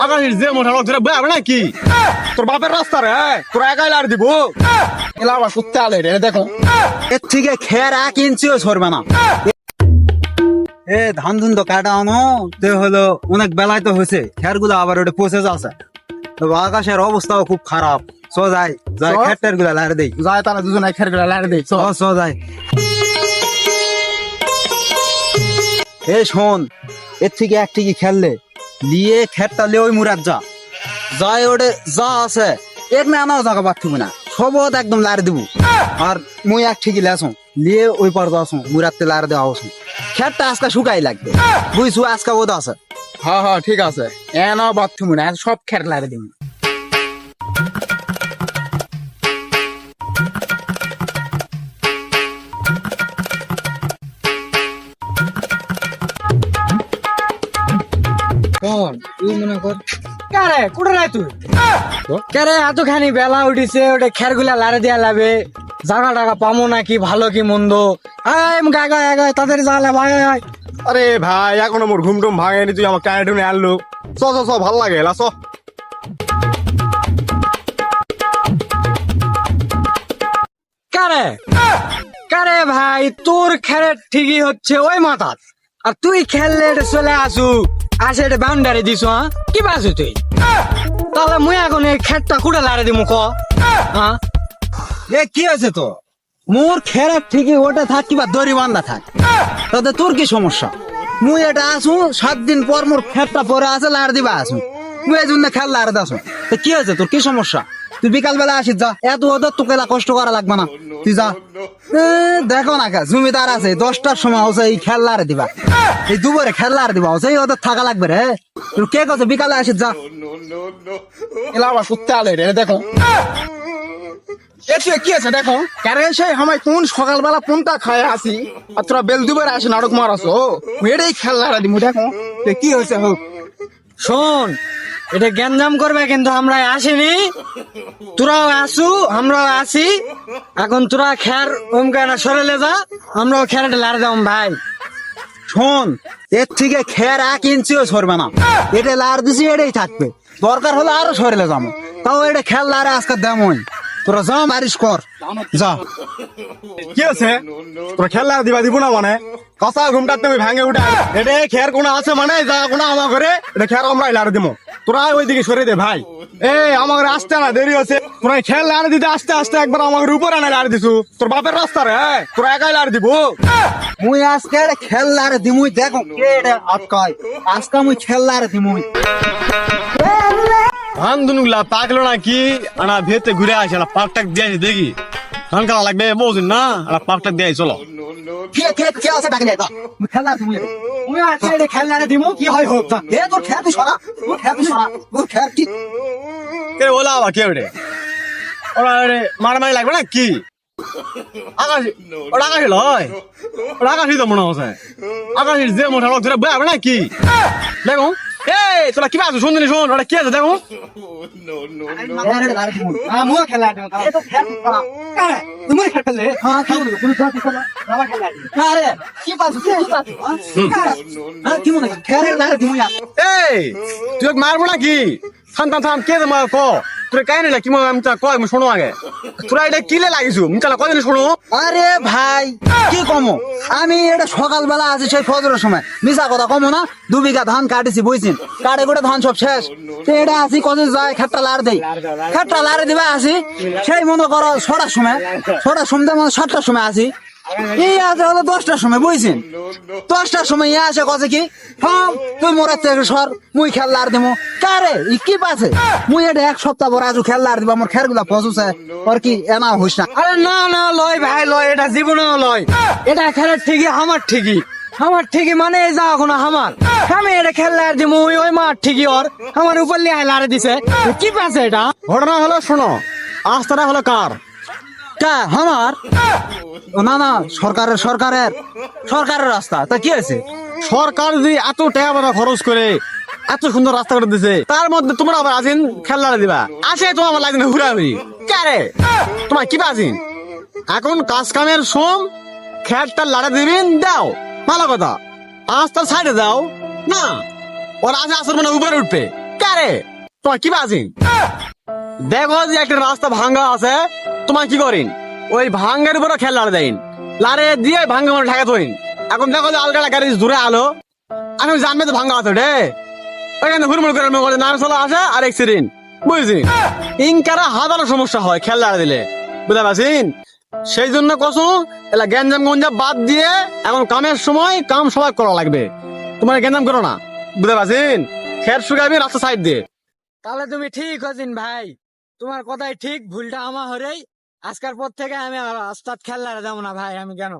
আকাশের যে মোটা লোক ধরে বয়াবে নাকি তোর বাপের রাস্তা রে তোর একাই লার দিব এলা আবার কুত্তে আলে রে দেখো এর থেকে খের 1 ইঞ্চিও সরবে না। এ ধান ধুন তো কাটা আনো তে হলো অনেক বেলায় তো হয়েছে, খের গুলো আবার ওটা পচে যাচ্ছে। তো আকাশের অবস্থাও খুব খারাপ। সো যাই যাই খেরটার গুলা লাড়ে দেই, যায় তারা দুজন এক খের গুলা লার দেই সো যাই। এ শোন, এর থেকে এক টিকি খেললে লিয়ে খেরটা লে ওই মুরাদ যা যাই ওটা যা আছে এক না আনাও জায়গা পাচ্ছি না, সবত একদম লাড়ে দিব। আর মুই এক ঠিকই লেসো লিয়ে ওই পর যাসো মুরাদতে লাড়ে দেওয়া হসো। খেরটা আজকে শুকাই লাগবে বুঝছো, আজকে ওটা আছে। হ্যাঁ হ্যাঁ ঠিক আছে, এনা বাথরুম না সব খের লারে দিব। তুই মনে কর কারে কোটা নাই তুই কারে এতখানি বেলা উঠিছে ওটা খের গুলা লারে দিয়া লাবে জাগা টাকা পামো নাকি ভালো কি মন্দ তাদের জালে ভাই আরে ভাই এখনো মোর ঘুম টুম ভাঙেনি, তুই আমার কানে টুনে আনলো চ চ চ ভাল লাগে এলা চ। কারে কারে ভাই তোর খেরে ঠিকই হচ্ছে ওই মাথাত, আর তুই খেললে এটা চলে আসু আসে এটা বাউন্ডারি দিছ হ্যাঁ কি পাসু তুই? তাহলে মুই এখন এই খেরটা কুড়ে লারে দিমু ক হ্যাঁ? এ কি আছে তো মোর খেরার ঠিকই ওটা থাক কিবা দড়ি বান্ধা থাক, তাতে তোর কি সমস্যা? মুই এটা আসু 7 দিন পর মোর খেরটা পরে আছে লাড় দিবা আসু, মুই এই জন্য খেল লাড় দাসু। তো কি আছে তোর কি সমস্যা? তুই বিকাল বেলা আসিস যা, এত ওদের তোকে কষ্ট করা লাগবে না, তুই যা। দেখো না কা জমিদার আছে 10টার সময় হচ্ছে এই খেল লাড়ে দিবা, এই দুপুরে খেল লাড়ে দিবা হচ্ছে ওদের থাকা লাগবে রে। তুই কে কথা বিকালে আসিস যা। এলা আবার কুত্তে আলে রে দেখো এসে কি আছে দেখো কারে সেই আমায় কোন সকালবেলা কোনটা খায় আসি আর তোরা বেল দুবার আসে নাটক মারাছো এটাই খেল লারা দিমু দেখো কি হয়েছে হোক। শোন এটা গ্যাঞ্জাম করবে কিন্তু আমরা আসিনি, তোরাও আসু আমরাও আসি। এখন তোরা খের ওমকে না সরেলে যা, আমরাও খেরটা লাড়ে দাম ভাই। শোন, এর থেকে খের 1 ইঞ্চিও সরবে না, এটা লার দিছি এটাই থাকবে, দরকার হলে আরো সরেলে যাবো, তাও এটা খেল লারে আজকে দেমই। তোরা যা মারিস কর যা। কি আছে তোরা খেল লারা দিবা দিব না মানে কষা ঘুমটা তুমি ভাঙে উঠে এটা খের কোন আছে মানে যা কোন আমার ঘরে এটা খের আমরাই লাড়ে দিমু, তোরা ওইদিকে সরে দে ভাই। আমার ঘরে আসতে না দেরি আছে, তোরা খেল লাড়ে দিতে আস্তে আস্তে একবার আমার উপরে না লাড়ে দিছু তোর বাপের রাস্তা রে তোরা একাই লাড়ে দিব। মুই আজকে এটা খেল লারে দিমুই দেখো কে এটা আটকায়, আজকে মুই খেল লারে দিমুই। ধান দুনুগুলা পাকলো নাকি আনা ভেতে ঘুরে আসে পাকটাক দিয়ে দেখি ধান খাওয়া লাগবে বলছেন না পাকটাক দিয়ে চলো। কে আছে ডাকে যাই মুই খেল লারে দিমুই, মুই আজকে এটা খেল লাড়ে দিমু কি হয় হোক তা। এ তোর খের তুই সরা, তোর খের তুই সরা, তোর খের কি কে ওলা আবার কে ওরে ওরা মারামারি লাগবে না কি? আকাশ ওটা আকাশে লয় ওটা আকাশই তো মনে হচ্ছে আকাশের যে মোটা লোক ধরে বয়াবে নাকি দেখো। এই তোরা কি আছো শুনলি শোন ওটা কি আছে দেখো মুই খেলা এ তোর খের তুই সরা। তুমি খেলে হ্যাঁ খেল তুমি যা তুই সরা। আরে কি পাস কি পাস হ্যাঁ কি মনে খের লারে দিমুই। এই তুই ওকে মারবো নাকি? থাম থাম থাম কে তোমার ক তোরা কাই না কি আমি তা কয় আমি শোনো আগে তোরা এটা কিলে লাগিছু আমি তাহলে কয়দিন শোনো। আরে ভাই কি কমো, আমি এটা সকালবেলা আছি সেই ফজরের সময়, মিশা কথা কমো না। 2 বিঘা ধান কাটেছি বুঝছেন, কাটে করে ধান সব শেষ, তো এটা আসি কত যায় খেটটা লার দেই, খেটটা লারে দিবা আসি সেই মনে করো 6টার সময়, 6টার সময় মানে 7টার সময় আসি, এই আছে হলো 10টার সময় বুঝছেন। 10টার সময় ইয়ে আসে কছে কি হ্যাঁ তুই মোরার থেকে সর মুই খেল লার দিমু কারে ই কি পাছে মুই এটা 1 সপ্তাহ পর আজু খেল লার দিব, আমার খের গুলা পচুছে ওর কি এনা হইস না। আরে না না লয় ভাই লয়, এটা জীবনেও লয়, এটা খেলার ঠিকই আমার ঠিকই, আমার ঠিকই মানে এই যা কোনো আমার আমি এটা খেললে আর দিমু ওই মার ঠিকই ওর আমার উপর লিয়ে লারে দিছে কি পাচ্ছে এটা। ঘটনা হলো শোনো আস্তাটা হলো কার কা আমার না না সরকারের সরকারের সরকারের রাস্তা, তা কি আছে? সরকার যদি এত টাকা পয়সা খরচ করে এত সুন্দর রাস্তা করে দিছে তার মধ্যে তোমরা আবার আছেন খেলা দিবা আসে তোমার আমার লাগবে ঘুরাবি কারে তোমার কি আছেন এখন কাজ কামের সোম খেলটা লাড়া দিবেন দাও ভালো কথা আস্তা সাইডে দাও না ওরা আজ আসর মানে উপরে উঠবে কারে তোমার কি বাজিন দেখো যে একটা রাস্তা ভাঙ্গা আছে তোমার কি করিন ওই ভাঙ্গার উপরে খেল লাড়ে দেন লাড়ে দিয়ে ভাঙ্গা মানে ঢাকা তৈন এখন দেখো যে আলগাটা গাড়ি দূরে আলো আমি জানবে তো ভাঙ্গা আছে রে ওইখানে হুড়মুড় করে নাম চলা আসে আর অ্যাক্সিডেন্ট বুঝছি ইনকারা হাজারো সমস্যা হয় খেল লাড়ে দিলে বুঝতে পারছেন সেই জন্য কসু এলা গ্যাঞ্জাম গঞ্জাম বাদ দিয়ে এখন কামের সময় কাম সবাই করা লাগবে তোমার গ্যাঞ্জাম করো না বুঝতে পারছেন খের শুকাবি রাস্তা সাইড দিয়ে তাহলে তুমি ঠিক আছেন ভাই তোমার কথাই ঠিক ভুলটা আমার হরেই আজকের পর থেকে আমি আর রাস্তার খেলার যাবো না ভাই আমি কেন